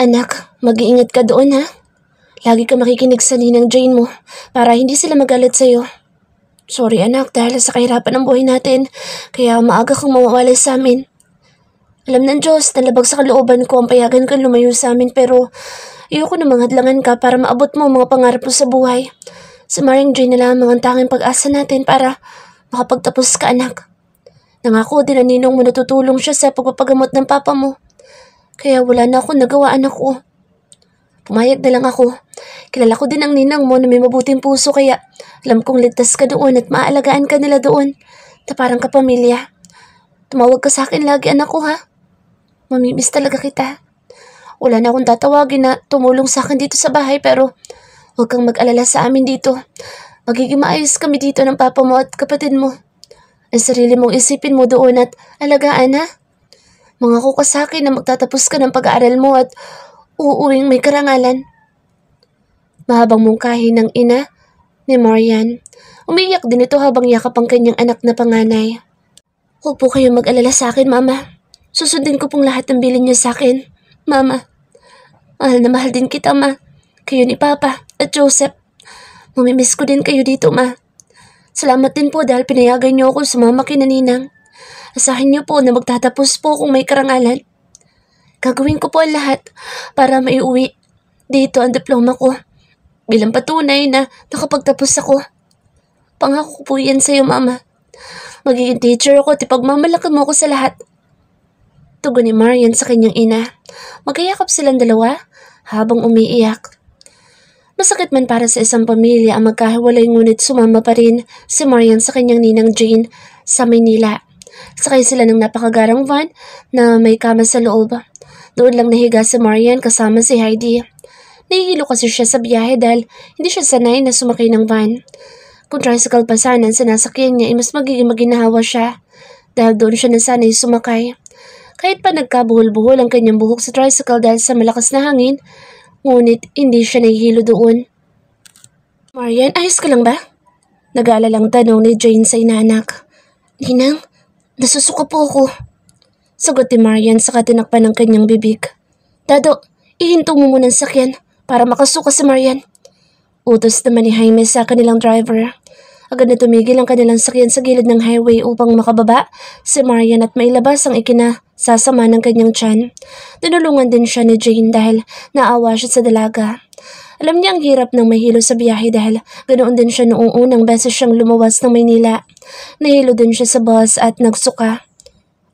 Anak, mag-iingat ka doon ha. Lagi ka makikinig sa ninang Jane mo para hindi sila magalit sa'yo. Sorry anak dahil sa kahirapan ng buhay natin, kaya maaga kang mawawalay sa amin. Alam ng Diyos na labag sa kalooban ko ang payagan kang lumayo sa amin pero ayoko na manghadlangan ka para maabot mo ang mga pangarap mo sa buhay. Si Maring Jane na lamang ang tanging pag-asa natin para makapagtapos ka anak. Nangako din na ninong mo na tutulong siya sa pagpapagamot ng papa mo. Kaya wala na ako nagawa anak ko. Pumayag na lang ako. Kilala ko din ang ninang mo na may mabuting puso kaya alam kong ligtas ka doon at maaalagaan ka nila doon na parang kapamilya. Tumawag ka sa akin lagi anak ko ha. Mamimiss talaga kita. Wala na akong tatawagin na tumulong sa akin dito sa bahay pero huwag kang mag-alala sa amin dito. Magiging maayos kami dito ng papa mo at kapatid mo. Ang sarili mong isipin mo doon at alagaan ha. Mangako ka sa akin na magtatapos ka ng pag-aaral mo at uuwing may karangalan. Mahabang mungkahi ng ina ni Marian. Umiyak din ito habang yakap ang kanyang anak na panganay. Huwag po kayong mag-alala sa akin, Mama. Susundin ko pong lahat ng bilin niyo sa akin. Mama, mahal na mahal din kita, Ma. Kayo ni Papa at Joseph. Mamimiss ko din kayo dito, Ma. Salamat din po dahil pinayagan niyo ako sumama kina Ninang. Asahin niyo po na magtatapos po kung may karangalan. Gagawin ko po ang lahat para maiuwi dito ang diploma ko bilang patunay na nakapagtapos ako. Pangako po yan sa'yo, Mama. Magiging teacher ako at ipagmamalaki mo ako sa lahat. Tugon ni Marian sa kanyang ina. Magkayakap silang dalawa habang umiiyak. Masakit man para sa isang pamilya ang magkahiwalay ngunit sumama pa rin si Marian sa kanyang ninang Jane sa Maynila. Sakay sila ng napakagarang van na may kama sa loob. Doon lang nahiga si Marian kasama si Heidi. Nahihilo kasi siya sa biyahe dahil hindi siya sanay na sumakay ng van. Kung tricycle pa sana ang sinasakyan niya ay mas magiging maginahawa siya dahil doon siya nasanay sumakay. Kahit pa nagkabuhol-buhol ang kanyang buhok sa tricycle dahil sa malakas na hangin, ngunit hindi siya nahihilo doon. Marian, ayos ka lang ba? Nag-aalalang tanong ni Jane sa inaanak. Ninang, nasusuka po ako. Sagot ni Marian sa katinakpan ng kanyang bibig. Dado, ihinto mo muna ang sakyan para makasuka si Marian. Utos naman ni Jaime sa kanilang driver. Agad na tumigil ang kanilang sakyan sa gilid ng highway upang makababa si Marian at mailabas ang ikinasasama ng kanyang tiyan. Tinulungan din siya ni Jane dahil naawa siya sa dalaga. Alam niya ang hirap ng mahilo sa biyahe dahil ganoon din siya noong unang beses siyang lumawas ng Maynila. Nahilo din siya sa bus at nagsuka.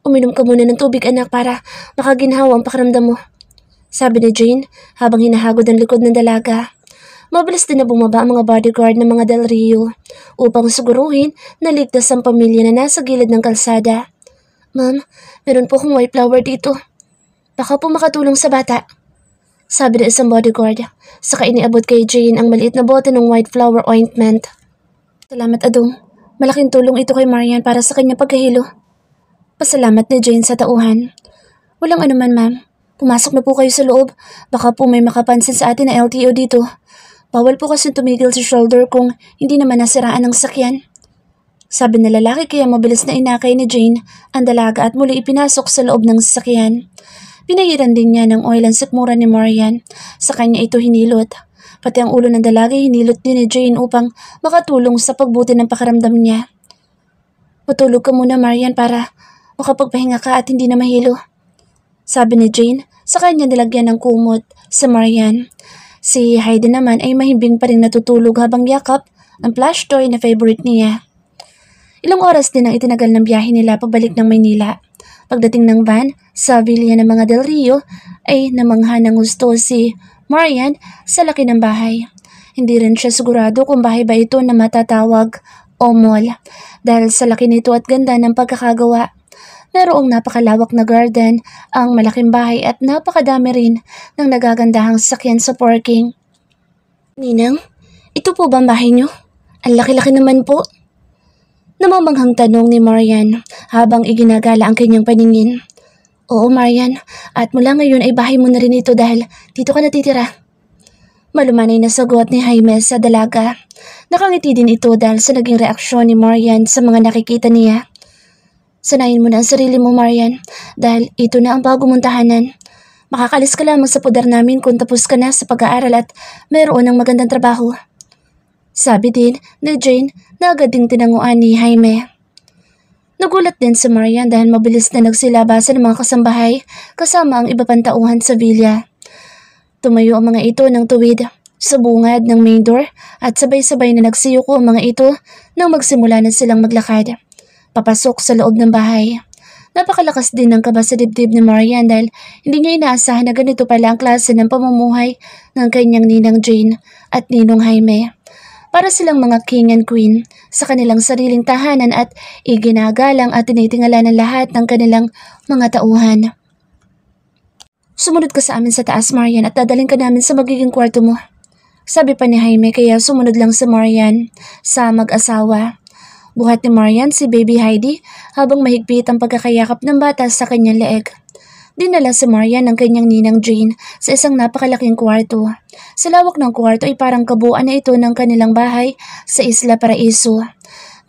Uminom ka muna ng tubig anak para makaginhawa ang pakiramdam mo. Sabi ni Jane habang hinahagod ang likod ng dalaga. Mabilis din na bumaba ang mga bodyguard ng mga Del Rio upang siguruhin na ligtas ang pamilya na nasa gilid ng kalsada. Ma'am, meron po akong white flower dito. Baka po makatulong sa bata. Sabi ng isang bodyguard. Saka iniabot kay Jane ang maliit na bote ng white flower ointment. Salamat Adong. Malaking tulong ito kay Marian para sa kanyang pagkahilo. Pasalamat ni Jane sa tauhan. Walang anuman ma'am. Pumasok na po kayo sa loob. Baka po may makapansin sa atin na LTO dito. Bawal po kasi tumigil sa shoulder kung hindi naman nasiraan ng sakyan. Sabi ng lalaki kaya mabilis na inakay ni Jane ang dalaga at muli ipinasok sa loob ng sasakyan. Pinahiran din niya ng oil ang sikmura ni Marian. Sa kanya ito hinilot. Pati ang ulo ng dalaga hinilot din ni Jane upang makatulong sa pagbuti ng pakiramdam niya. Matulog ka muna Marian para makapagpahinga ka at hindi na mahilo. Sabi ni Jane sa kanya nilagyan ng kumot si Marian. Si Heidi naman ay mahimbing pa rin natutulog habang yakap ang plush toy na favorite niya. Ilang oras din ang itinagal ng biyahe nila pabalik ng Maynila. Pagdating ng van sa villa ng mga Del Rio ay namangha ng gusto si Marian sa laki ng bahay. Hindi rin siya sigurado kung bahay ba ito na matatawag o mall dahil sa laki nito at ganda ng pagkakagawa. Mayroong napakalawak na garden, ang malaking bahay at napakadami rin ng nagagandahang sasakyan sa parking. Ninang, ito po ba ang bahay niyo? Ang laki-laki naman po. Namamanghang tanong ni Marian habang iginagala ang kanyang paningin. Oo Marian, at mula ngayon ay bahay mo na rin ito dahil dito ka natitira. Malumanay na sagot ni Jaime sa dalaga. Nakangiti din ito dahil sa naging reaksyon ni Marian sa mga nakikita niya. Sanayin mo na ang sarili mo, Marian, dahil ito na ang bago mong tahanan. Makakalis ka lamang sa poder namin kung tapos ka na sa pag-aaral at mayroon ng magandang trabaho. Sabi din ni Jane na agad ding tinanguan ni Jaime. Nagulat din si Marian dahil mabilis na nagsilabasan ng mga kasambahay kasama ang iba pang tauhan sa villa. Tumayo ang mga ito ng tuwid sa bungad ng main door at sabay-sabay na nagsiyuko ang mga ito nang magsimula na silang maglakad papasok sa loob ng bahay. Napakalakas din ng kaba sa dibdib ni Marian dahil hindi niya inaasahan na ganito pala ang klase ng pamumuhay ng kanyang ninang Jane at ninong Jaime. Para silang mga king and queen sa kanilang sariling tahanan at iginagalang at tinitingala ng lahat ng kanilang mga tauhan. Sumunod ka sa amin sa taas, Marian, at dadaling ka namin sa magiging kwarto mo. Sabi pa ni Jaime kaya sumunod lang si Marian sa mag-asawa. Buhat ni Marian si Baby Heidi habang mahigpit ang pagkakayakap ng bata sa kanyang leeg. Dinala si Marian ng kanyang ninang Jane sa isang napakalaking kwarto. Sa lawak ng kwarto ay parang kabuuan na ito ng kanilang bahay sa Isla Paraiso.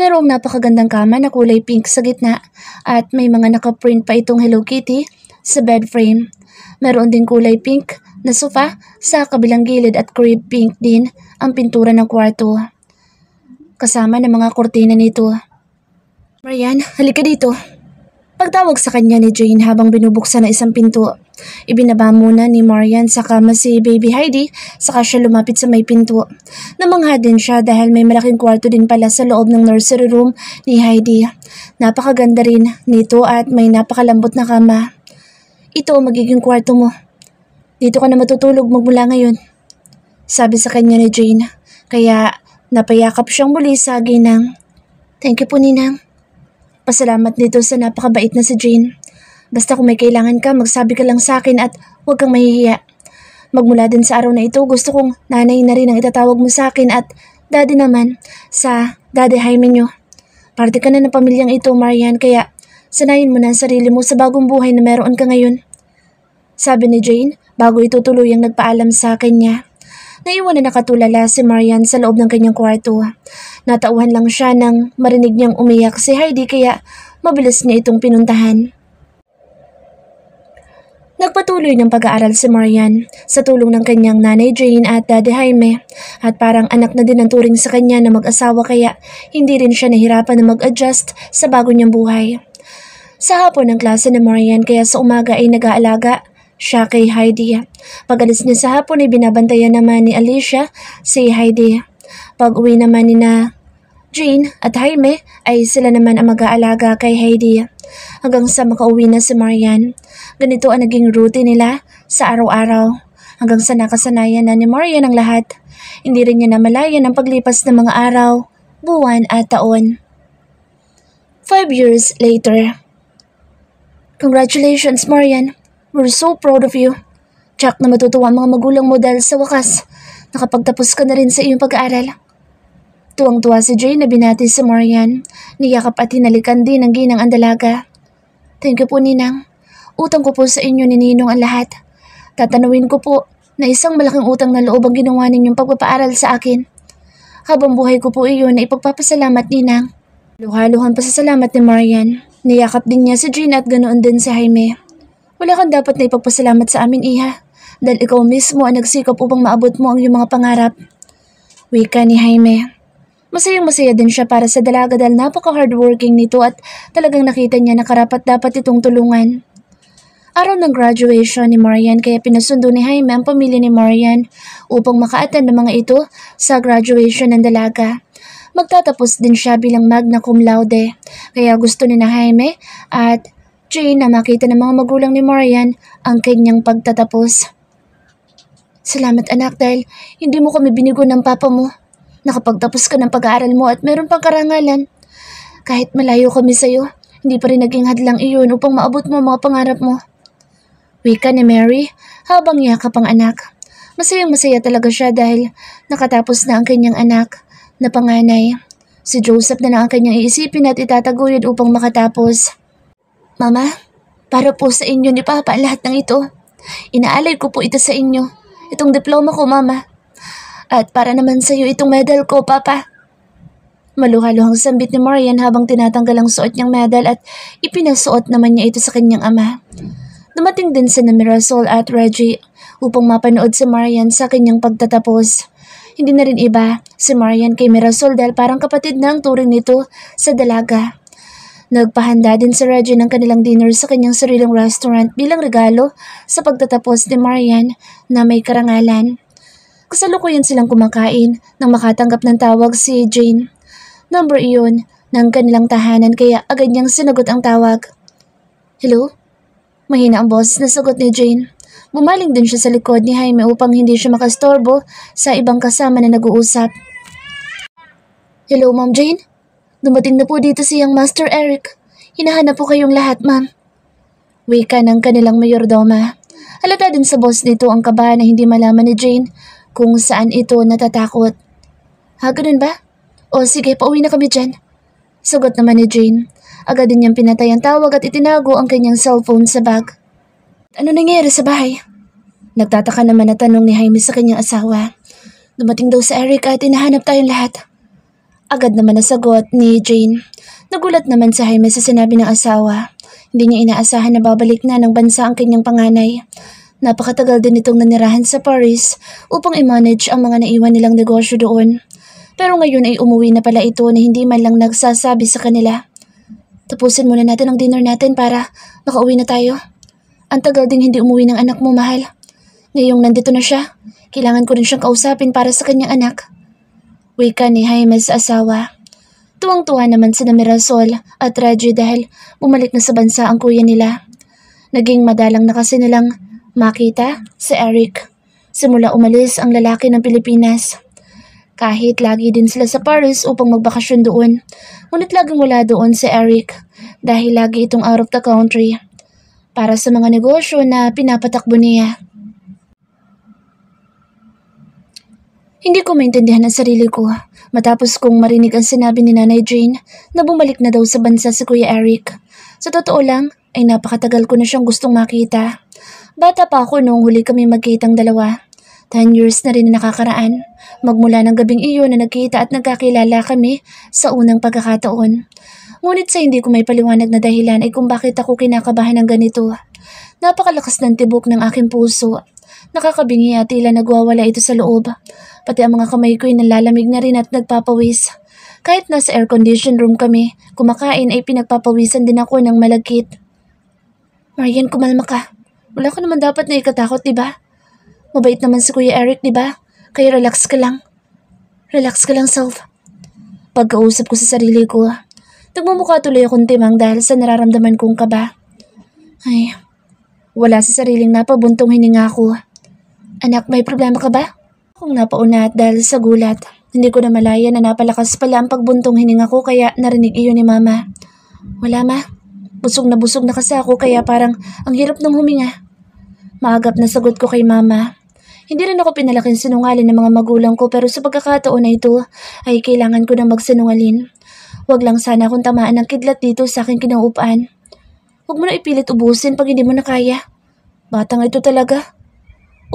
Mayroong napakagandang kama na kulay pink sa gitna at may mga nakaprint pa itong Hello Kitty sa bed frame. Mayroon din kulay pink na sofa sa kabilang gilid at cream pink din ang pintura ng kwarto. Kasama ng mga kortina nito. Marian, halika dito. Pagtawag sa kanya ni Jane habang binubuksan ang isang pinto. Ibinaba muna ni Marian sa kama si Baby Heidi saka siya lumapit sa may pinto. Namangha din siya dahil may malaking kwarto din pala sa loob ng nursery room ni Heidi. Napakaganda rin nito at may napakalambot na kama. Ito ang magiging kwarto mo. Dito ka na matutulog magmula ngayon. Sabi sa kanya ni Jane. Kaya napayakap siyang muli sa ginang. Thank you po, Ninang. Pasalamat dito sa napakabait na si Jane. Basta kung may kailangan ka, magsabi ka lang sa akin at huwag kang mahihiya. Magmula din sa araw na ito, gusto kong nanay na rin ang itatawag mo sa akin at daddy naman sa Daddy Jaime nyo. Parte ka na ng pamilyang ito, Marian, kaya sanayin mo na ang sarili mo sa bagong buhay na meron ka ngayon. Sabi ni Jane bago ito tuluyang nagpaalam sa kanya. Naiwan na nakatulala si Marian sa loob ng kanyang kwarto. Natauhan lang siya nang marinig niyang umiyak si Heidi kaya mabilis niya itong pinuntahan. Nagpatuloy ng pag-aaral si Marian sa tulong ng kanyang nanay Jane at Daddy Jaime at parang anak na din ang turing sa kanya na mag-asawa kaya hindi rin siya nahirapan na mag-adjust sa bago niyang buhay. Sa hapon ng klase ni Marian kaya sa umaga ay nag-aalaga siya kay Heidi. Pag-alis niya sa hapon ay binabantayan naman ni Alicia si Heidi. Pag-uwi naman ni na Jane at Jaime ay sila naman ang mag-aalaga kay Heidi. Hanggang sa makauwi na si Marian. Ganito ang naging routine nila sa araw-araw. Hanggang sa nakasanayan na ni Marian ang lahat. Hindi rin niya namalayan ang paglipas ng mga araw, buwan at taon. 5 years later. Congratulations, Marian. We're so proud of you. Jack na matutuwa ang mga magulang mo dahil sa wakas, nakapagtapos ka na rin sa iyong pag-aaral. Tuwang-tuwa si Jane na binati si Marian. Niyakap at hinalikan din ng ginang ang dalaga. Thank you po, Ninang. Utang ko po sa inyo ni Ninong ang lahat. Tatanawin ko po na isang malaking utang na loob ang ginawa ninyong pagpapaaral sa akin. Habang buhay ko po iyon na ipagpapasalamat, Ninang. Luha-luhan pasasalamat ni Marian. Niyakap din niya si Jane at ganoon din si Jaime. Wala kang dapat na ipagpasalamat sa amin, Iha, dahil ikaw mismo ang nagsikap upang maabot mo ang iyong mga pangarap. Wika ni Jaime. Masayang-masaya din siya para sa dalaga dahil napaka-hardworking nito at talagang nakita niya na karapat-dapat itong tulungan. Araw ng graduation ni Marian kaya pinasundo ni Jaime ang pamilya ni Marian upang maka-attend ng mga ito sa graduation ng dalaga. Magtatapos din siya bilang magna cum laude kaya gusto ni na Jaime at Jane na makita ng mga magulang ni Marian ang kanyang pagtatapos. Salamat anak dahil hindi mo kami binigo ng papa mo. Nakapagtapos ka ng pag-aaral mo at meron pang karangalan. Kahit malayo kami sa'yo, hindi pa rin naging hadlang iyon upang maabot mo ang mga pangarap mo. Wika ni Mary habang yakap ang anak. Masayang-masaya talaga siya dahil nakatapos na ang kanyang anak na panganay. Si Joseph na lang ang kanyang iisipin at itataguyod upang makatapos. Mama, para po sa inyo ni Papa lahat ng ito. Inaalay ko po ito sa inyo. Itong diploma ko, Mama. At para naman sa iyo itong medal ko, Papa. Maluhaluhang sambit ni Marian habang tinatanggal ang suot niyang medal at ipinasuot naman niya ito sa kanyang ama. Dumating din si Mirasol at Reggie upang mapanood si Marian sa kanyang pagtatapos. Hindi na rin iba si Marian kay Mirasol dahil parang kapatid na ang turing nito sa dalaga. Nagpahanda din si Reggie ng kanilang dinner sa kanyang sariling restaurant bilang regalo sa pagtatapos ni Marian na may karangalan. Kasalukuyan silang kumakain nang makatanggap ng tawag si Jane. Number iyon ng kanilang tahanan kaya agad niyang sinagot ang tawag. Hello? Mahina ang boses na sagot ni Jane. Bumaling din siya sa likod ni Jaime upang hindi siya makastorbo sa ibang kasama na nag-uusap. Hello, Ma'am Jane? Dumating na po dito si Young Master Eric. Hinahanap po kayong lahat, ma'am. Wika ng kanilang mayordoma. Halata din sa boss nito ang kaba na hindi malaman ni Jane kung saan ito natatakot. Ha, ganun ba? O sige, pauwi na kami dyan. Sagot naman ni Jane. Agad din niyang pinatay ang tawag at itinago ang kanyang cellphone sa bag. Ano nangyayari sa bahay? Nagtataka naman na tanong ni Jaime sa kanyang asawa. Dumating daw sa Eric at hinahanap tayong lahat. Agad naman nasagot ni Jane. Nagulat naman si Jaime sa sinabi ng asawa. Hindi niya inaasahan na babalik na ng bansa ang kanyang panganay. Napakatagal din itong nanirahan sa Paris upang i-manage ang mga naiwan nilang negosyo doon. Pero ngayon ay umuwi na pala ito na hindi man lang nagsasabi sa kanila. Tapusin muna natin ang dinner natin para makauwi na tayo. Ang tagal ding hindi umuwi ng anak mo, mahal. Ngayong nandito na siya, kailangan ko rin siyang kausapin para sa kanyang anak. Wika ni Jaime sa asawa. Tuwang-tuwa naman si Mirasol at Reggie dahil bumalik na sa bansa ang kuya nila. Naging madalang na kasi nilang makita si Eric. Simula umalis ang lalaki ng Pilipinas. Kahit lagi din sila sa Paris upang magbakasyon doon, ngunit laging wala doon si Eric dahil lagi itong out of the country para sa mga negosyo na pinapatakbo niya. Hindi ko maintindihan ang sarili ko matapos kong marinig ang sinabi ni Nanay Jane na bumalik na daw sa bansa si Kuya Eric. Sa totoo lang ay napakatagal ko na siyang gustong makita. Bata pa ako noong huli kami magkitang dalawa. 10 years na rin na nakakaraan, magmula ng gabing iyon na nagkita at nagkakilala kami sa unang pagkakataon. Ngunit sa hindi ko may paliwanag na dahilan ay kung bakit ako kinakabahan ng ganito. Napakalakas ng tibok ng aking puso. Nakakabingi at tila nagwawala ito sa loob. Pati ang mga kamay ko ay nalalamig na rin at nagpapawis. Kahit nasa air-conditioned room kami, kumakain ay pinagpapawisan din ako ng malagkit. Marian, kumalma ka. Wala ka naman dapat na ikatakot, diba? Mabait naman si Kuya Eric, diba? Kaya relax ka lang. Relax ka lang, self. Pagkausap ko sa sarili ko, nagmumukha tuloy akong timang dahil sa nararamdaman kong kaba. Ay, wala sa sariling napabuntong hininga ko. Anak, may problema ka ba? Akong napauna at dahil sa gulat, hindi ko na malaya na napalakas pala ang pagbuntong hininga ko kaya narinig iyon ni Mama. Wala, Ma. Busog na kasi ako kaya parang ang hirap ng huminga. Maagap na sagot ko kay Mama. Hindi rin ako pinalaking sinungaling ng mga magulang ko pero sa pagkakataon na ito ay kailangan ko na magsinungalin. Huwag lang sana akong tamaan ng kidlat dito sa aking kinauupan. Huwag mo na ipilit ubusin pag hindi mo na kaya. Batang ito talaga.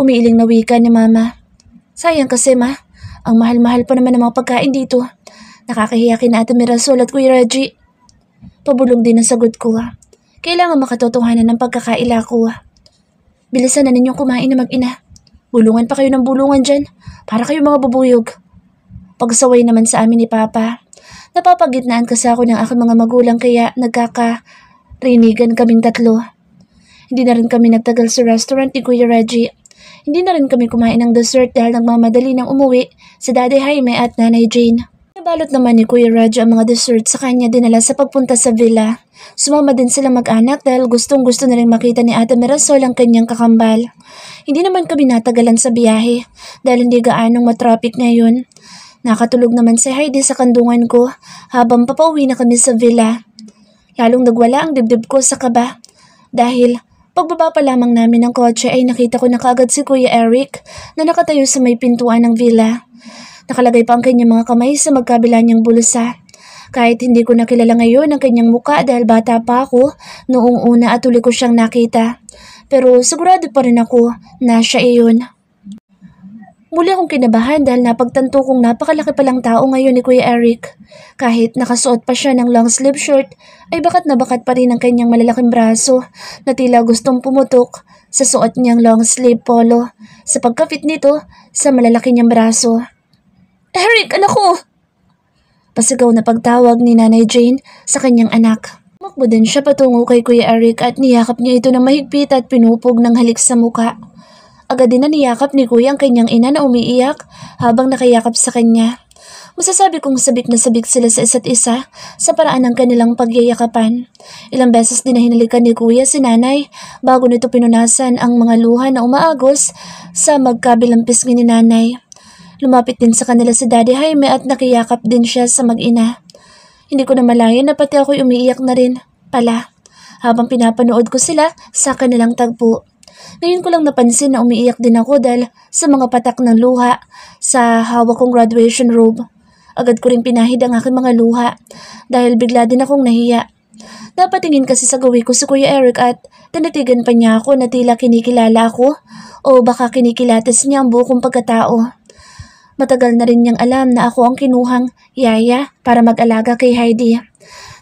Umiiling na wika ni Mama. Sayang kasi, Ma. Ang mahal-mahal pa naman ng mga pagkain dito. Nakakahiya kina Ate Mirasol at Kuya Reggie. Pabulong din ang sagot ko. Kailangan makatotohanan ng pagkakaila ko. Bilisan na ninyong kumain na mag-ina. Bulungan pa kayo ng bulungan dyan. Para kayo mga bubuyog. Pagsaway naman sa amin ni Papa. Napapagitnaan kasi ako ng aking mga magulang kaya nagkakarinigan kaming tatlo. Hindi na rin kami nagtagal sa restaurant ni Kuya Reggie. Hindi na rin kami kumain ng dessert dahil nagmamadali ng umuwi si Daddy Jaime at Nanay Jane. Nabalot naman ni Kuya Reggie ang mga dessert sa kanya dinala sa pagpunta sa villa. Sumama din sila mag-anak dahil gustong-gusto na rin makita ni Ate Mirasol ang kanyang kakambal. Hindi naman kami natagalan sa biyahe dahil hindi gaanong matraffic ngayon. Nakatulog naman si Heidi sa kandungan ko habang papauwi na kami sa villa. Lalong nagwala ang dibdib ko sa kaba dahil pagbaba pa lamang namin ng kotse ay nakita ko na kaagad si Kuya Eric na nakatayo sa may pintuan ng villa. Nakalagay pa ang kanyang mga kamay sa magkabila niyang bulsa. Kahit hindi ko nakilala ngayon ang kanyang muka dahil bata pa ako noong una at huli ko siyang nakita. Pero sigurado pa rin ako na siya iyon. Muli akong kinabahan dahil napagtanto kong napakalaki palang tao ngayon ni Kuya Eric. Kahit nakasuot pa siya ng long sleeve shirt, ay bakat na bakat pa rin ang kanyang malalaking braso na tila gustong pumutok sa suot niyang long sleeve polo sa pagkapit nito sa malalaki niyang braso. Eric, anak ko! Pasigaw na pagtawag ni Nanay Jane sa kanyang anak. Tumakbo din siya patungo kay Kuya Eric at niyakap niya ito ng mahigpit at pinupog ng halik sa muka. Agad din na niyakap ni Kuya ang kanyang ina na umiiyak habang nakayakap sa kanya. Masasabi kong sabik na sabik sila sa isa't isa sa paraan ng kanilang pagyayakapan. Ilang beses din na hinalikan ni Kuya si Nanay bago nito pinunasan ang mga luha na umaagos sa magkabilang pisngi ni Nanay. Lumapit din sa kanila si Daddy Jaime at nakiyakap din siya sa mag-ina. Hindi ko na malayan na pati ako'y umiiyak na rin pala habang pinapanood ko sila sa kanilang tagpo. Ngayon ko lang napansin na umiiyak din ako dahil sa mga patak ng luha sa hawak kong graduation robe. Agad ko rin pinahid ang aking mga luha dahil bigla din akong nahiya. Napatingin kasi sa gawi ko si Kuya Eric at tinitigan pa niya ako na tila kinikilala ako o baka kinikilates niya ang buong pagkatao. Matagal na rin niyang alam na ako ang kinuhang yaya para mag-alaga kay Heidi.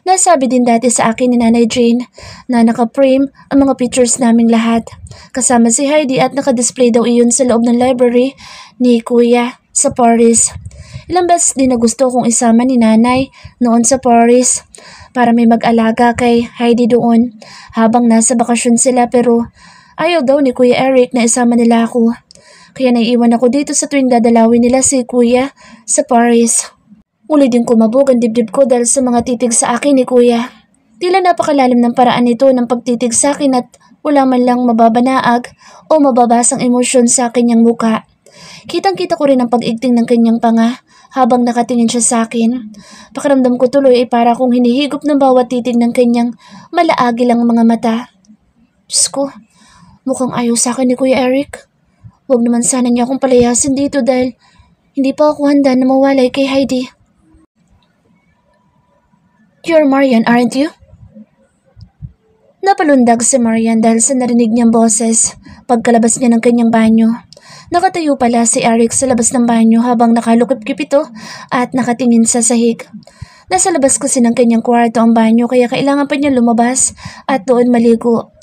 Nasabi din dati sa akin ni Nanay Jane na naka-frame ang mga pictures naming lahat. Kasama si Heidi at naka-display daw iyon sa loob ng library ni Kuya sa Paris. Ilang beses din na gusto kong isama ni Nanay noon sa Paris para may mag-alaga kay Heidi doon habang nasa bakasyon sila pero ayaw daw ni Kuya Eric na isama nila ako. Kaya naiiwan ako dito sa tuwing dadalawin nila si Kuya sa Paris. Muli din kumabog ang dibdib ko dahil sa mga titig sa akin ni Kuya. Tila napakalalim ng paraan nito ng pagtitig sa akin at wala man lang mababanaag o mababasang emosyon sa kanyang muka. Kitang-kita ko rin ang pag-igting ng kanyang panga habang nakatingin siya sa akin. Pakiramdam ko tuloy ay para kong hinihigop ng bawat titig ng kanyang malaagi lang mga mata. Diyos ko, mukhang ayaw sa akin ni Kuya Eric. Huwag naman sana niya akong palayasin dito dahil hindi pa ako handa na mawalay kay Heidi. You're Marian, aren't you? Napalundag si Marian dahil sa narinig niyang boses pagkalabas niya ng kanyang banyo. Nakatayo pala si Eric sa labas ng banyo habang nakalukip-kip ito at nakatingin sa sahig. Nasa labas kasi ng kanyang kwarto ang banyo kaya kailangan pa niya lumabas at doon maligo.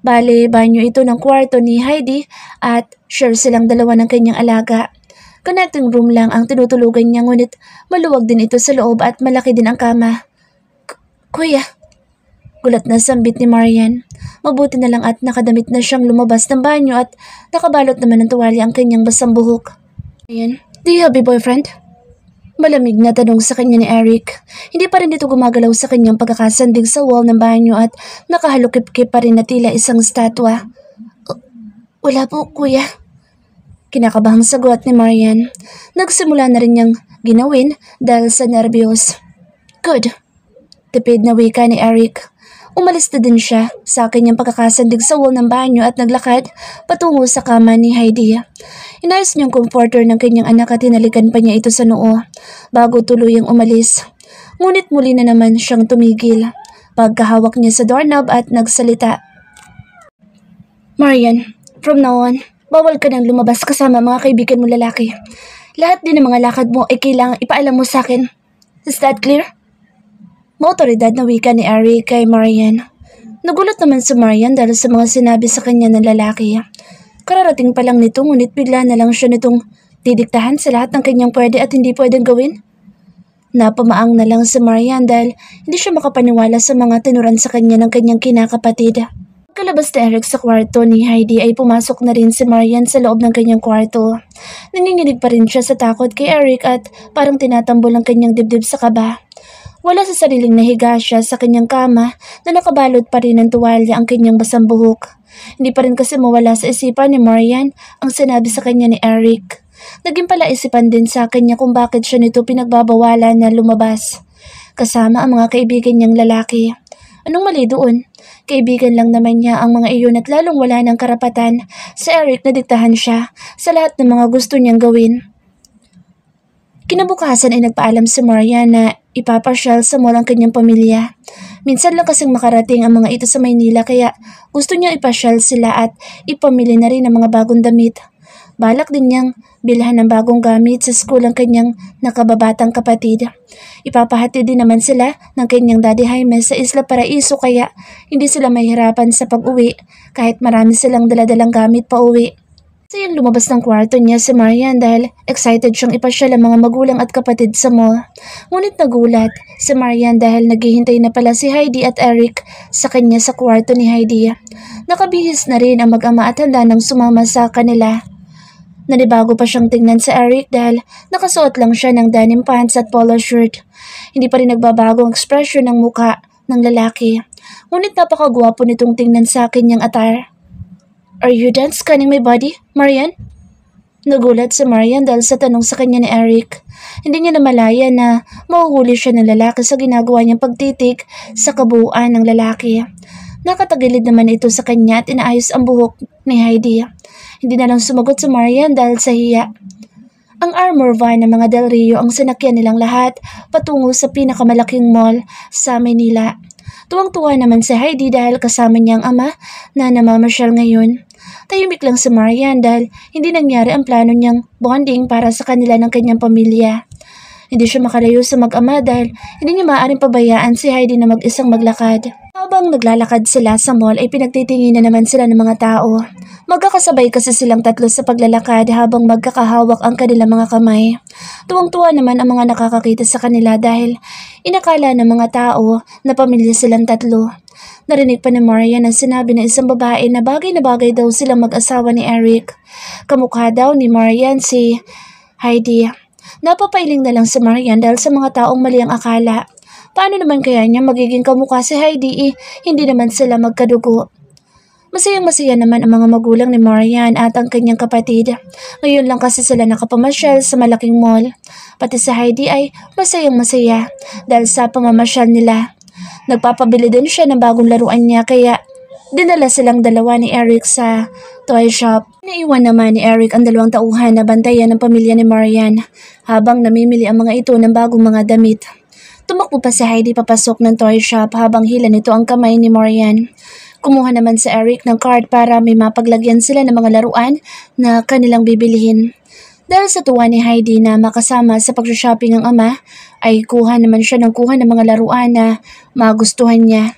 Bale, banyo ito ng kwarto ni Heidi at share silang dalawa ng kanyang alaga. Connecting room lang ang tinutulugan niya ngunit maluwag din ito sa loob at malaki din ang kama. Kuya, gulat na sambit ni Marian. Mabuti na lang at nakadamit na siyang lumabas ng banyo at nakabalot naman ng tuwalya ang kanyang basang buhok. Marian, do you have a boyfriend? Malamig na tanong sa kanya ni Eric. Hindi pa rin ito gumagalaw sa kanyang pagkakasandig sa wall ng banyo at nakahalukip-kip pa rin na tila isang statwa. Wala po, kuya. Kinakabahang sagot ni Marian. Nagsimula na rin niyang ginawin dahil sa nervyos. Good. Tipid na wika ni Eric. Umalis na din siya sa kanyang pagkakasandig sa wall ng banyo at naglakad patungo sa kama ni Heidi. Inayos niyang comforter ng kanyang anak at hinalikan pa niya ito sa noo bago tuluyang umalis. Ngunit muli na naman siyang tumigil pagkahawak niya sa doorknob at nagsalita. Marian, from now on, bawal ka nang lumabas kasama mga kaibigan mo lalaki. Lahat din ng mga lakad mo ay kailangang ipaalam mo sa akin. Is that clear? Maotoridad na wika ni Eric kay Marian. Nagulat naman si Marian dahil sa mga sinabi sa kanya ng lalaki. Kararating pa lang nito ngunit bigla na lang siya nitong didiktahan sa lahat ng kanyang pwede at hindi pwedeng gawin. Napamaang na lang si Marian dahil hindi siya makapaniwala sa mga tinuran sa kanya ng kanyang kinakapatid. Kalabas ni Eric sa kwarto ni Heidi ay pumasok na rin si Marian sa loob ng kanyang kwarto. Nanginginig pa rin siya sa takot kay Eric at parang tinatambol ang kanyang dibdib sa kaba. Wala sa sariling nahiga siya sa kanyang kama na nakabalot pa rin ng tuwalya ang kanyang basang buhok. Hindi pa rin kasi mawala sa isipan ni Marian ang sinabi sa kanya ni Eric. Naging palaisipan din sa kanya kung bakit siya nito pinagbabawalan na lumabas. Kasama ang mga kaibigan niyang lalaki. Anong mali doon? Kaibigan lang naman niya ang mga iyon at lalong wala ng karapatan sa Eric na diktahan siya sa lahat ng mga gusto niyang gawin. Kinabukasan ay nagpaalam si Marian na ipapasyal sa mall ang kanyang pamilya. Minsan lang kasing makarating ang mga ito sa Maynila kaya gusto niya ipasyal sila at ipamili na rin ang mga bagong damit. Balak din niyang bilhan ng bagong gamit sa school ang kanyang nakababatang kapatid. Ipapahati din naman sila ng kanyang Daddy Jaime sa Isla Paraiso kaya hindi sila mahirapan sa pag-uwi kahit marami silang daladalang gamit pa uwi. Sayang lumabas ng kwarto niya si Marian dahil excited siyang ipasyal ang mga magulang at kapatid sa mall. Ngunit nagulat si Marian dahil naghihintay na pala si Heidi at Eric sa kanya sa kwarto ni Heidi. Nakabihis na rin ang mag-ama at handa nang sumama sa kanila. Nanibago pa siyang tingnan sa Eric dahil nakasuot lang siya ng denim pants at polo shirt. Hindi pa rin nagbabago ang ekspresyon ng muka ng lalaki. Ngunit napakagwapo nitong tingnan sa kanyang attire. "Are you done scanning my body, Marian?" Nagulat si Marian dahil sa tanong sa kanya ni Eric. Hindi niya namalaya na mahuhuli siya ng lalaki sa ginagawa niyang pagtitik sa kabuuan ng lalaki. Nakatagilid naman ito sa kanya at inaayos ang buhok ni Heidi. Hindi na lang sumagot si Marian dahil sa hiya. Ang Armor van ng mga Del Rio ang sinakyan nilang lahat patungo sa pinakamalaking mall sa Manila. Tuwang-tuwa naman si Heidi dahil kasama niya ang ama na namamasyal ngayon. Tahimik lang si Marian dahil hindi nangyari ang plano niyang bonding para sa kanila ng kanyang pamilya. Hindi siya makalayo sa mag-ama dahil hindi niya maaaring pabayaan si Heidi na mag-isang maglakad. Habang naglalakad sila sa mall ay pinagtitingin na naman sila ng mga tao. Magkakasabay kasi silang tatlo sa paglalakad habang magkakahawak ang kanilang mga kamay. Tuwang-tuwa naman ang mga nakakakita sa kanila dahil inakala ng mga tao na pamilya silang tatlo. Narinig pa ni Marian ang sinabi ng isang babae na bagay daw silang mag-asawa ni Eric. Kamukha daw ni Marian si Heidi. Napapailing na lang si Marian dahil sa mga taong mali ang akala. Paano naman kaya niya magiging kamukha si Heidi hindi naman sila magkadugo? Masayang-masaya naman ang mga magulang ni Marian at ang kanyang kapatid. Ngayon lang kasi sila nakapamasyal sa malaking mall. Pati si Heidi ay masayang-masaya dahil sa pamamasyal nila. Nagpapabili din siya ng bagong laruan niya kaya dinala silang dalawa ni Eric sa toy shop. Naiwan naman ni Eric ang dalawang tauhan na bantayan ng pamilya ni Marian habang namimili ang mga ito ng bagong mga damit. Tumakbo pa si Heidi papasok ng toy shop habang hila nito ang kamay ni Marian. Kumuha naman si Eric ng card para may mapaglagyan sila ng mga laruan na kanilang bibilihin. Dahil sa tuwa ni Heidi na makasama sa pag-shopping ang ama, ay kuha naman siya ng mga laruan na magustuhan niya.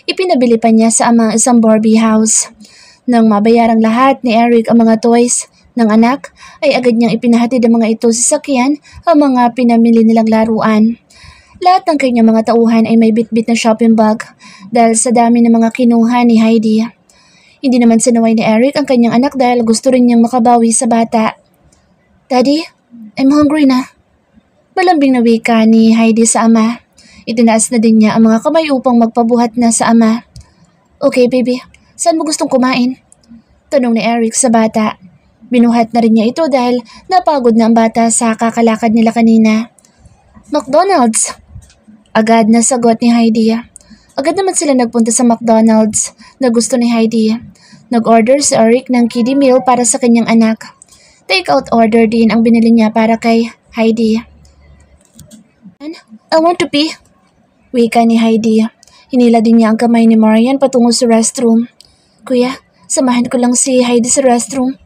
Ipinabili pa niya sa ama isang Barbie house. Nang mabayarang lahat ni Eric ang mga toys ng anak, ay agad niyang ipinahatid ang mga ito sa sakyan ang mga pinamili nilang laruan. Lahat ng kanyang mga tauhan ay may bitbit na shopping bag dahil sa dami ng mga kinuha ni Heidi. Hindi naman sinaway ni Eric ang kanyang anak dahil gusto rin niyang makabawi sa bata. "Daddy, I'm hungry na." Malambing na wika ni Heidi sa ama. Itinaas na din niya ang mga kamay upang magpabuhat na sa ama. "Okay baby, saan mo gustong kumain?" Tanong ni Eric sa bata. Binuhat na rin niya ito dahil napagod na ang bata sa kakalakad nila kanina. "McDonald's!" Agad na sagot ni Heidi. Agad naman sila nagpunta sa McDonald's na gusto ni Heidi. Nag-order si Eric ng kiddie meal para sa kanyang anak. Take-out order din ang binili niya para kay Heidi. "I want to pee," wika ni Heidi. Hinila din niya ang kamay ni Marian patungo sa restroom. "Kuya, samahan ko lang si Heidi sa restroom."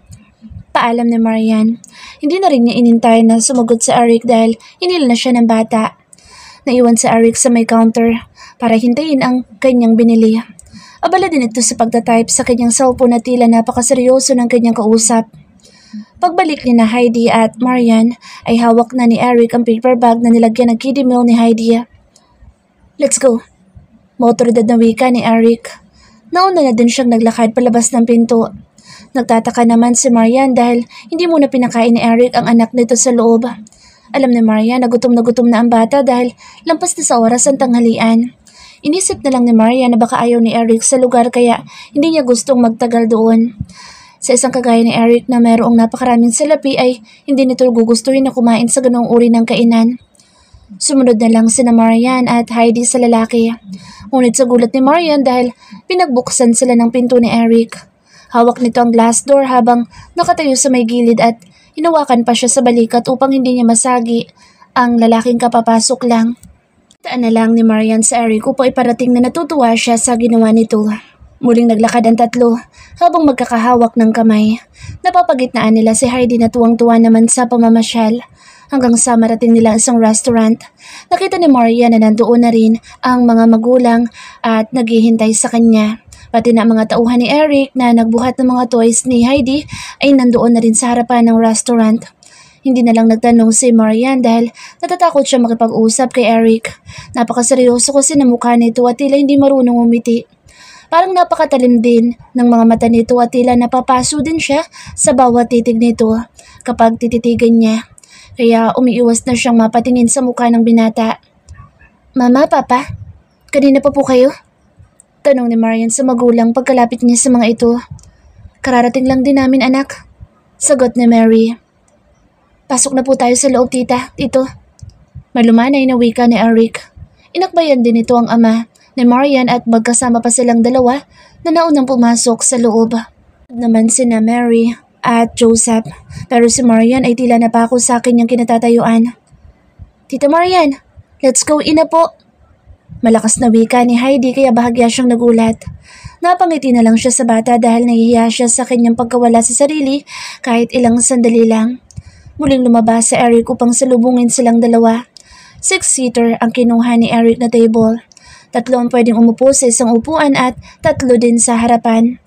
Paalam ni Marian. Hindi na rin niya inintay na sumagot sa Eric dahil hinila na siya ng bata. Naiwan si Eric sa may counter para hintayin ang kanyang binili. Abala din ito sa pagtatype sa kanyang cellphone na tila napakaseryoso ng kanyang kausap. Pagbalik ni na Heidi at Marian ay hawak na ni Eric ang paper bag na nilagyan ng kiddie meal ni Heidi. "Let's go." Motoridad na wika ni Eric. Nauna na din siyang naglakad palabas ng pinto. Nagtataka naman si Marian dahil hindi muna pinakain ni Eric ang anak nito sa loob. Alam ni Marian na gutom na ang bata dahil lampas na sa oras ang tanghalian. Inisip na lang ni Marian na baka ayaw ni Eric sa lugar kaya hindi niya gustong magtagal doon. Sa isang kagaya ni Eric na mayroong napakaraming salapi ay hindi nito gugustuhin na kumain sa ganong uri ng kainan. Sumunod na lang sina Marian at Heidi sa lalaki. Ngunit sa gulat ni Marian dahil pinagbuksan sila ng pinto ni Eric. Hawak nito ang glass door habang nakatayo sa may gilid at hinawakan pa siya sa balikat upang hindi niya masagi ang lalaking kapapasok lang. Taan na lang ni Marian sa Eric upang iparating na natutuwa siya sa ginawa nito. Muling naglakad ang tatlo habang magkakahawak ng kamay. Napapagitnaan nila si Heidi na tuwang-tuwa naman sa pamamasyal. Hanggang sa marating nila isang restaurant, nakita ni Maria na nandoon na rin ang mga magulang at naghihintay sa kanya. Pati na mga tauhan ni Eric na nagbuhat ng mga toys ni Heidi ay nandoon na rin sa harapan ng restaurant. Hindi na lang nagtanong si Marian dahil natatakot siya makipag-usap kay Eric. Napakaseryoso kasi ng mukha nito at tila hindi marunong umiti. Parang napakatalim din ng mga mata nito at tila napapaso din siya sa bawat titig nito kapag tititigan niya. Kaya umiiwas na siyang mapatingin sa mukha ng binata. Mama, Papa, kanina pa po kayo? Tanong ni Marian sa magulang pagkalapit niya sa mga ito. Kararating lang din namin, anak. Sagot ni Mary. Pasok na po tayo sa loob, tita, tito. Malumanay na wika ni Eric. Inakbayan din ito ang ama ni Marian at magkasama pa silang dalawa na naunang pumasok sa loob. Naman sina Mary at Joseph, pero si Marian ay tila napako sa akin yung kinatatayuan. Tita Marian, let's go in na po. Malakas na wika ni Heidi kaya bahagya siyang nagulat. Napangiti na lang siya sa bata dahil nahihiya siya sa kanyang pagkawala sa sarili kahit ilang sandali lang. Muling lumabas si Eric upang salubungin silang dalawa. 6-seater ang kinuha ni Eric na table. 3 ang pwedeng umupo sa isang upuan at 3 din sa harapan.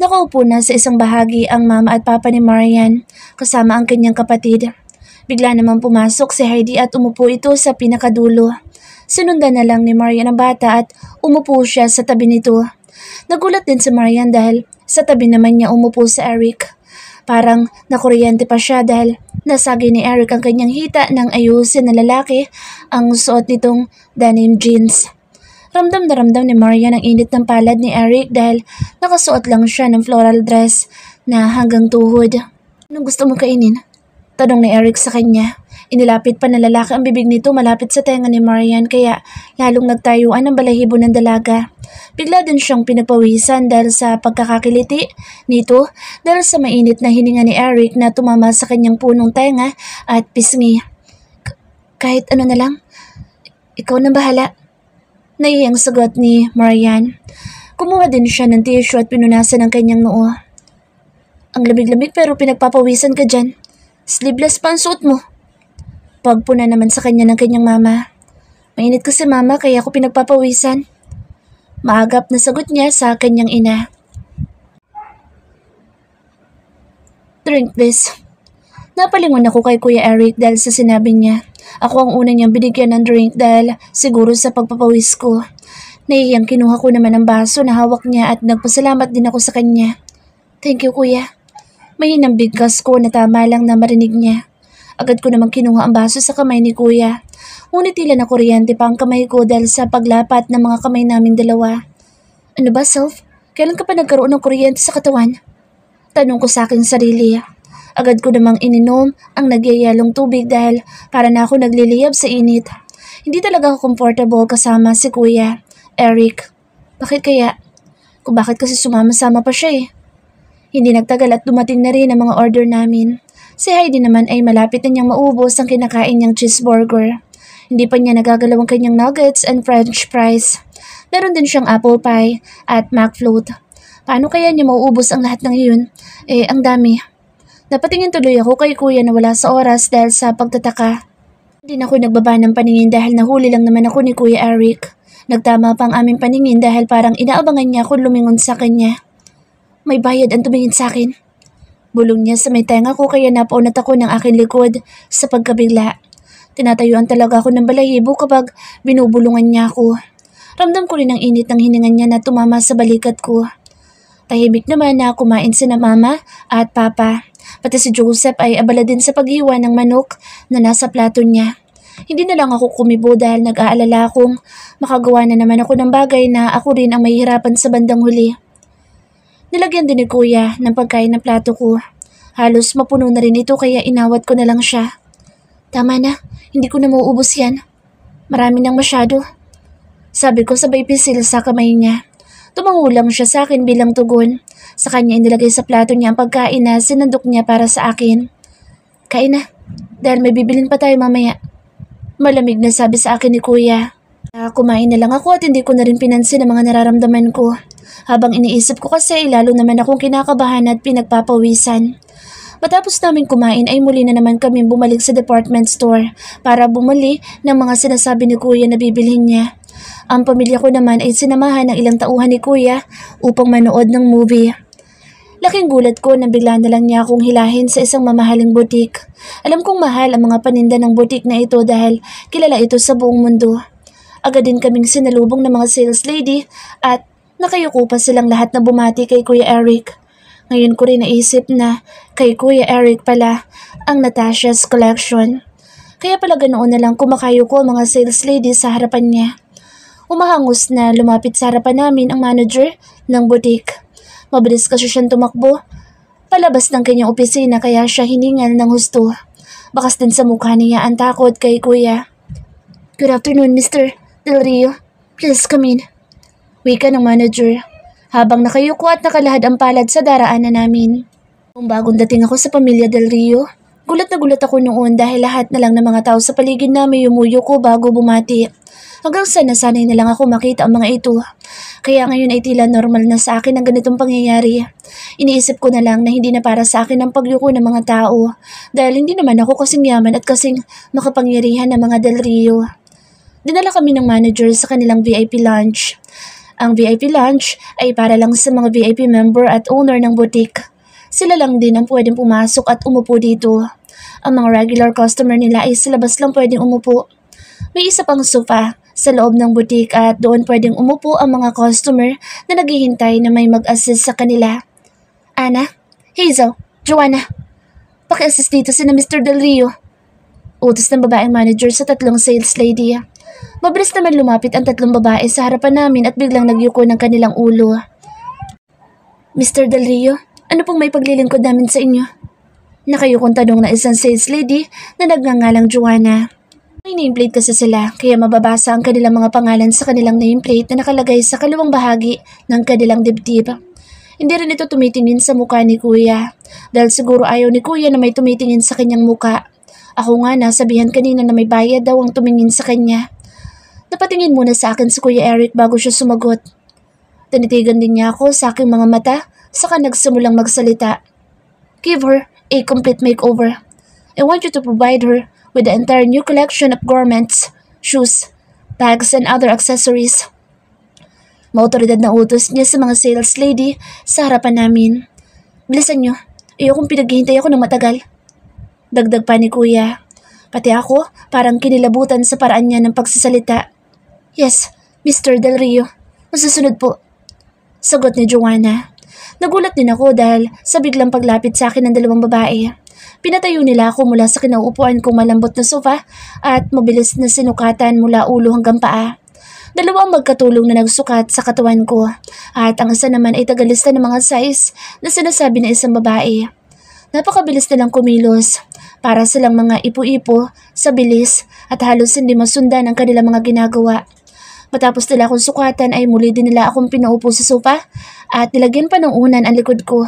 Nakaupo na sa isang bahagi ang mama at papa ni Marian, kasama ang kanyang kapatid. Bigla namang pumasok si Heidi at umupo ito sa pinakadulo. Sinundan na lang ni Marian ang bata at umupo siya sa tabi nito. Nagulat din si Marian dahil sa tabi naman niya umupo si Eric. Parang nakuryente pa siya dahil nasagi ni Eric ang kanyang hita ng ayusin na lalaki ang suot nitong denim jeans. Ramdam na ramdam ni Marian ang init ng palad ni Eric dahil nakasuot lang siya ng floral dress na hanggang tuhod. Anong gusto mong kainin? Tanong ni Eric sa kanya. Inilapit pa ng lalaki ang bibig nito malapit sa tenga ni Marian kaya lalong nagtayuan ang balahibo ng dalaga. Bigla din siyang pinagpawisan dahil sa pagkakakiliti nito dahil sa mainit na hininga ni Eric na tumama sa kanyang punong tenga at pisngi. Kahit ano na lang, ikaw na bahala. Naiyang sagot ni Marian. Kumuha din siya ng tissue at pinunasan ang kanyang noo. Ang lamig-lamig pero pinagpapawisan ka dyan. Sleeveless pa ang suot mo. Pagpuna naman sa kanya ng kanyang mama. Mainit kasi mama kaya ako pinagpapawisan. Maagap na sagot niya sa kanyang ina. Drink this. Napalingon ako kay Kuya Eric dahil sa sinabi niya. Ako ang una niyang binigyan ng drink dahil siguro sa pagpapawis ko. Naiyang kinuha ko naman ang baso na hawak niya at nagpasalamat din ako sa kanya. Thank you, Kuya. Mahinang bigkas ko na tama lang na marinig niya. Agad ko namang kinuha ang baso sa kamay ni Kuya. Ngunit tila na kuryente pa ang kamay ko dahil sa paglapat ng mga kamay namin dalawa. Ano ba, Self? Kailan ka pa nagkaroon ng kuryente sa katawan? Tanong ko sa aking sarili. Agad ko namang ininom ang nagyayalong tubig dahil para na ako nagliliyab sa init. Hindi talaga ako comfortable kasama si Kuya Eric. Bakit kaya? Kung bakit kasi sumama-sama pa siya eh. Hindi nagtagal at dumating na rin ang mga order namin. Si Heidi naman ay malapit na niyang maubos ang kinakain niyang cheeseburger. Hindi pa niya nagagalaw ang kanyang nuggets and french fries. Meron din siyang apple pie at McFloat. Paano kaya niya mauubos ang lahat ng iyon? Ang dami. Napatingin tuloy ako kay Kuya na wala sa oras dahil sa pagtataka. Hindi na ako nagbaba ng paningin dahil nahuli lang naman ako ni Kuya Eric. Nagtama pa ang aming paningin dahil parang inaabangan niya ako lumingon sa kanya. May bayad ang tumingin sa akin. Bulong niya sa may tenga ko kaya napaunat ako ng aking likod sa pagkabigla. Tinatayuan talaga ako ng balahibo kapag binubulungan niya ako. Ramdam ko rin ang init ng hininga niya na tumama sa balikat ko. Tahimik naman na kumain sina Mama at Papa. Pati si Joseph ay abala din sa paghiwa ng manok na nasa plato niya. Hindi na lang ako kumibo dahil nag-aalala akong makagawa na naman ako ng bagay na ako rin ang mahihirapan sa bandang huli. Nilagyan din ni Kuya ng pagkain ng plato ko. Halos mapuno na rin ito kaya inawat ko na lang siya. Tama na, hindi ko na mauubos yan. Marami nang masyado. Sabi ko sabay pisil sa kamay niya. Tumangulang siya sa akin bilang tugon. Sa kanya inilagay sa plato niya ang pagkain na sinandok niya para sa akin. Kain na, dahil may bibilin pa tayo mamaya. Malamig na sabi sa akin ni Kuya. Kumain na lang ako at hindi ko na rin pinansin ang mga nararamdaman ko. Habang iniisip ko kasi lalo naman akong kinakabahan at pinagpapawisan. Matapos namin kumain ay muli na naman kami bumalik sa department store para bumili ng mga sinasabi ni Kuya na bibilhin niya. Ang pamilya ko naman ay sinamahan ng ilang tauhan ni Kuya upang manood ng movie. Laking gulat ko nang bigla na lang niya akong hilahin sa isang mamahaling butik. Alam kong mahal ang mga paninda ng butik na ito dahil kilala ito sa buong mundo. Agad din kaming sinalubong ng mga sales lady at nakayuko pa silang lahat na bumati kay Kuya Eric. Ngayon ko rin naisip na kay Kuya Eric pala ang Natasha's collection. Kaya pala ganoon na lang kumakayuko ang mga sales lady sa harapan niya. Umahangos na lumapit sa harapan namin ang manager ng butik. Mabilis kasi siyang tumakbo palabas ng kanyang opisina kaya siya hiningal ng husto. Bakas din sa mukha niya ang takot kay Kuya. "Good afternoon, Mr. Del Rio. Please come in," wika ng manager habang nakayuko at nakalahad ang palad sa daraanan namin. Kung bagong dating ako sa pamilya Del Rio, gulat na gulat ako noon dahil lahat na lang ng mga tao sa paligid namin yumuyuko bago bumati. Hanggang sa nasanay na lang ako makita ang mga ito. Kaya ngayon ay tila normal na sa akin ang ganitong pangyayari. Iniisip ko na lang na hindi na para sa akin ang pagyuko ng mga tao dahil hindi naman ako kasing yaman at kasing makapangyarihan ng mga Del Rio. Dinala kami ng manager sa kanilang VIP lunch. Ang VIP lunch ay para lang sa mga VIP member at owner ng butik. Sila lang din ang pwedeng pumasok at umupo dito. Ang mga regular customer nila ay sa labas lang pwedeng umupo. May isa pang sofa sa loob ng butik at doon pwedeng umupo ang mga customer na naghihintay na may mag-assist sa kanila. "Ana, Hazel, Joanna, paki-assist dito si na Mr. Del Rio," utos ng babaeng manager sa tatlong sales lady. Mabilis naman lumapit ang tatlong babae sa harapan namin at biglang nagyuko ng kanilang ulo. "Mr. Del Rio, ano pong may paglilingkod namin sa inyo?" Nakayukong tanong na isang sales lady na nagngangalang Joanna. May nameplate kasi sila kaya mababasa ang kanilang mga pangalan sa kanilang nameplate na nakalagay sa kaliwang bahagi ng kanilang dibdib. Hindi rin ito tumitingin sa mukha ni Kuya dahil siguro ayaw ni Kuya na may tumitingin sa kanyang mukha. Ako nga nasabihan kanina na may bayad daw ang tumingin sa kanya. Napatingin muna sa akin si Kuya Eric bago siya sumagot. Tinitigan din niya ako sa aking mga mata saka nagsimulang magsalita. "Give her a complete makeover. I want you to provide her with the entire new collection of garments, shoes, bags, and other accessories." Maotoridad na utos niya sa mga sales lady sa harapan namin. "Bilisan niyo, ayokong pinaghihintay ako ng matagal." Dagdag pa ni Kuya. Pati ako parang kinilabutan sa paraan niya ng pagsasalita. "Yes, Mr. Del Rio. Masusunod po," sagot ni Joanna. Nagulat din ako dahil sa biglang paglapit sa akin ng dalawang babae. Pinatayo nila ako mula sa kinauupuan kong malambot na sofa at mabilis na sinukatan mula ulo hanggang paa. Dalawa ang magkatulong na nagsukat sa katawan ko at ang isa naman ay tagalista ng mga size na sinasabi ng isang babae. Napakabilis nilang kumilos para silang mga ipo-ipo sa bilis at halos hindi masundan ang kanilang mga ginagawa. Matapos nila akong sukatan ay muli din nila akong pinaupo sa sofa at nilagyan pa ng unan ang likod ko.